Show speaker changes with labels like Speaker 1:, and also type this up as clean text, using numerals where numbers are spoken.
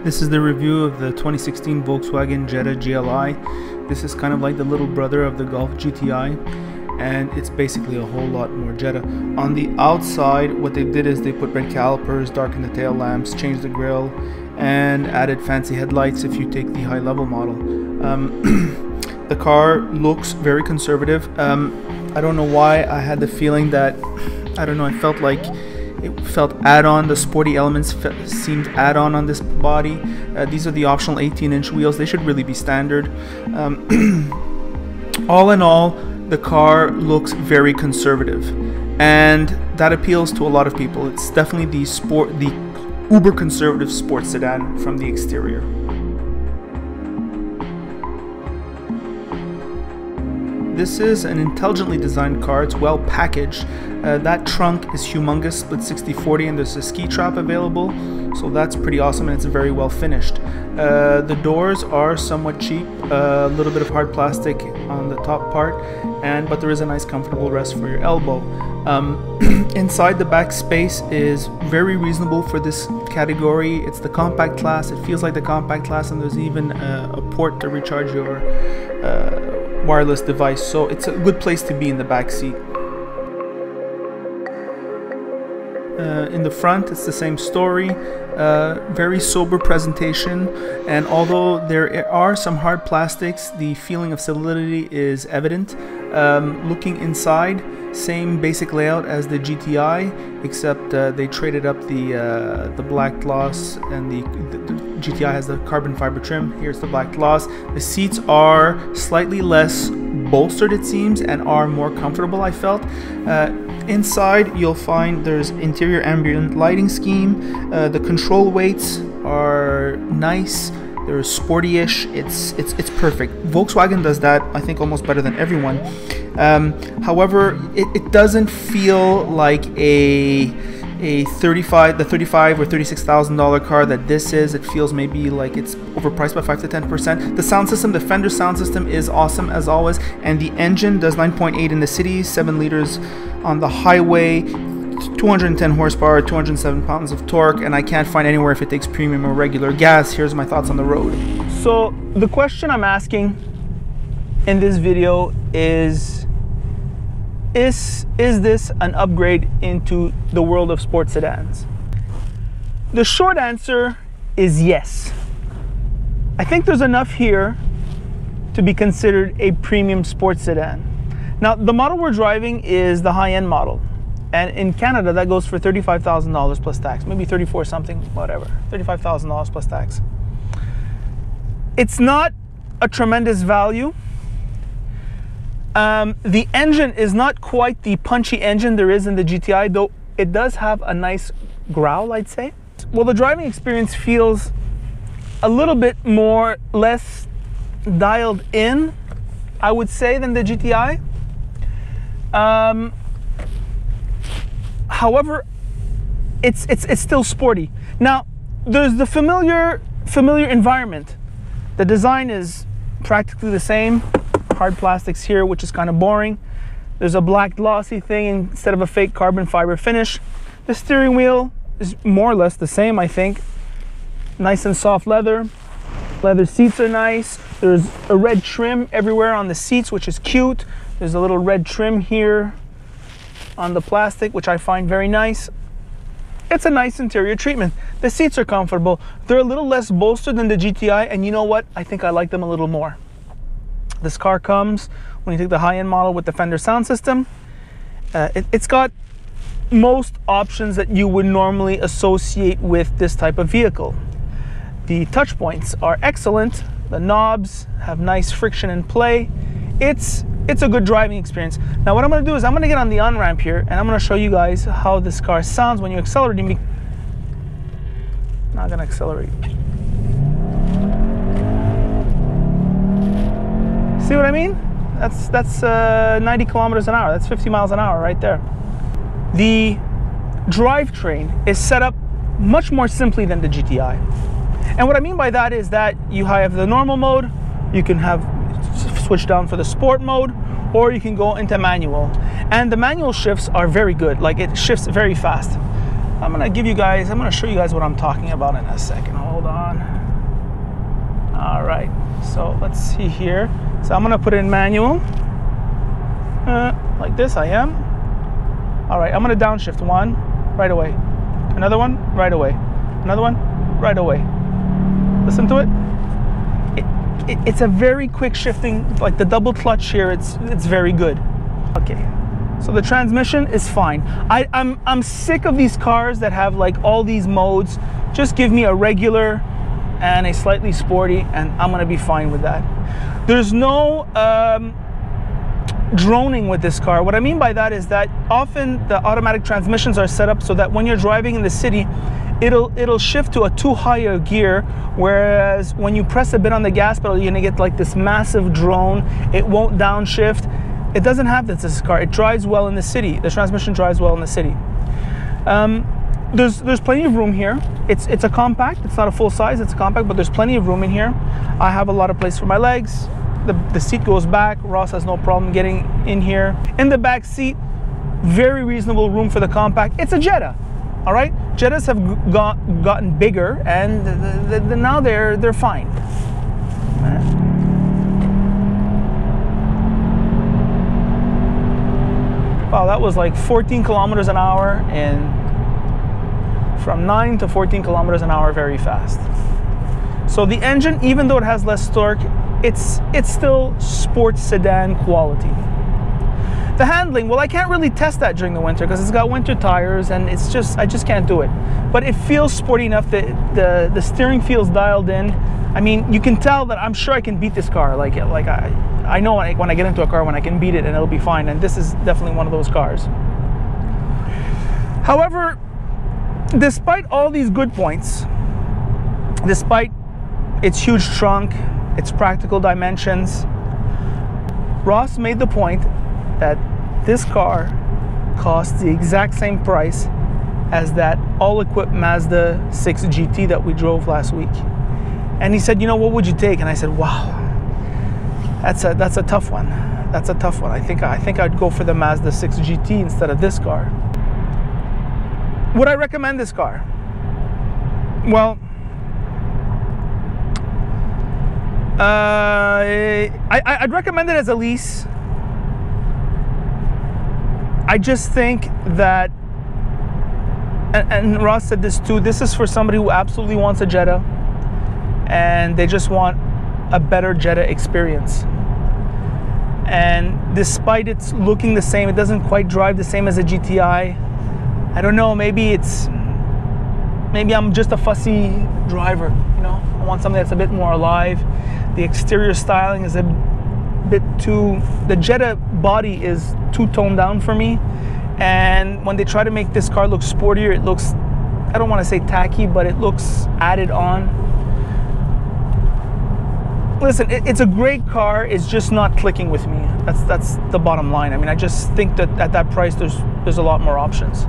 Speaker 1: This is the review of the 2016 Volkswagen Jetta GLI. This is kind of like the little brother of the Golf GTI, and it's basically a whole lot more Jetta. On the outside, what they did is they put red calipers, darkened the tail lamps, changed the grille, and added fancy headlights if you take the high-level model. The car looks very conservative. I don't know why I had the feeling that, I felt like it felt add-on. The sporty elements seemed add-on this body. These are the optional 18-inch wheels. They should really be standard. All in all, the car looks very conservative, and that appeals to a lot of people. It's definitely the uber conservative sports sedan from the exterior. This is an intelligently designed car. It's well packaged. That trunk is humongous, split 60/40, and there's a ski trap available, so that's pretty awesome, and it's very well finished. The doors are somewhat cheap, a little bit of hard plastic on the top part, but there is a nice comfortable rest for your elbow. Inside, the back space is very reasonable for this category. It's the compact class. It feels like the compact class, and there's even a port to recharge your wireless device, so it's a good place to be in the back seat. In the front, it's the same story. Very sober presentation, and although there are some hard plastics, the feeling of solidity is evident. Looking inside, same basic layout as the GTI, except they traded up the black gloss, and the GTI has the carbon fiber trim. Here's the black gloss. The seats are slightly less bolstered, it seems, and are more comfortable, I felt. Inside, you'll find there's interior ambient lighting scheme. The control weights are nice. They're sporty-ish. It's perfect. Volkswagen does that, I think, almost better than everyone. However, it doesn't feel like the $35,000 or $36,000 car that this is. It feels maybe like it's overpriced by 5 to 10%. The sound system, the Fender sound system, is awesome as always, and the engine does 9.8 in the city, 7 liters on the highway, 210 horsepower, 207 pounds of torque, and I can't find anywhere if it takes premium or regular gas. Here's my thoughts on the road. So the question I'm asking in this video is this an upgrade into the world of sports sedans? The short answer is yes. I think there's enough here to be considered a premium sports sedan. Now, the model we're driving is the high-end model, and in Canada that goes for $35,000 plus tax, maybe 34 something, whatever, $35,000 plus tax. It's not a tremendous value. The engine is not quite the punchy engine there is in the GTI, though it does have a nice growl, I'd say. Well, the driving experience feels a little bit less dialed in, I would say, than the GTI. However, it's still sporty. Now, there's the familiar environment. The design is practically the same. Hard plastics here, which is kind of boring. There's a black glossy thing instead of a fake carbon fiber finish. The steering wheel is more or less the same, I think. Nice and soft leather. Leather seats are nice. There's a red trim everywhere on the seats, which is cute. There's a little red trim here on the plastic, which I find very nice. It's a nice interior treatment. The seats are comfortable. They're a little less bolstered than the GTI, and you know what? I think I like them a little more. This car comes, when you take the high-end model with the Fender sound system, it's got most options that you would normally associate with this type of vehicle. The touch points are excellent. The knobs have nice friction and play. It's a good driving experience. Now what I'm going to do is I'm going to get on the on-ramp here, and I'm going to show you guys how this car sounds when you accelerate. Not going to accelerate. See what I mean? That's 90 kilometers an hour. That's 50 miles an hour right there. The drivetrain is set up much more simply than the GTI. And what I mean by that is that you have the normal mode, you can have switch down for the sport mode, or you can go into manual. And the manual shifts are very good. Like, it shifts very fast. I'm gonna show you guys what I'm talking about in a second. Hold on. All right, so let's see here. So I'm gonna put it in manual, like this. I am. All right, I'm gonna downshift. One, right away. Another one, right away. Another one, right away. Listen to it. It's a very quick shifting, like the double clutch here. It's very good. Okay, so the transmission is fine. I'm sick of these cars that have like all these modes. Just give me a regular and a slightly sporty, and I'm gonna be fine with that. There's no droning with this car. What I mean by that is that often the automatic transmissions are set up so that when you're driving in the city, it'll shift to a too high a gear, whereas when you press a bit on the gas pedal, you're gonna get like this massive drone. It won't downshift. It doesn't have this car. It drives well in the city. The transmission drives well in the city. There's plenty of room here. It's a compact. It's not a full size. It's a compact, but there's plenty of room in here. I have a lot of place for my legs. The seat goes back. Ross has no problem getting in here. In the back seat, very reasonable room for the compact. It's a Jetta, all right? Jettas have gotten bigger, and now they're fine. Wow, that was like 14 kilometers an hour, and from 9 to 14 kilometers an hour, very fast. So the engine, even though it has less torque, it's still sports sedan quality. The handling, well, I can't really test that during the winter because it's got winter tires, and I just can't do it. But it feels sporty enough that the steering feels dialed in. I mean, you can tell that I'm sure I can beat this car. Like I know when I get into a car, when I can beat it and it'll be fine. And this is definitely one of those cars. However, despite all these good points, despite its huge trunk, its practical dimensions, Ross made the point that this car costs the exact same price as that all-equipped Mazda 6 GT that we drove last week. And he said, you know, what would you take? And I said, wow, that's a tough one. That's a tough one. I think I'd go for the Mazda 6 GT instead of this car. Would I recommend this car? Well, I'd recommend it as a lease. I just think that, and Ross said this too, this is for somebody who absolutely wants a Jetta and they just want a better Jetta experience. And despite it looking the same, it doesn't quite drive the same as a GTI. I don't know, maybe I'm just a fussy driver, you know? I want something that's a bit more alive. The exterior styling is a bit too, the Jetta body is too toned down for me. And when they try to make this car look sportier, it looks, I don't want to say tacky, but it looks added on. Listen, it's a great car, it's just not clicking with me. That's the bottom line. I mean, I just think that at that price, there's a lot more options.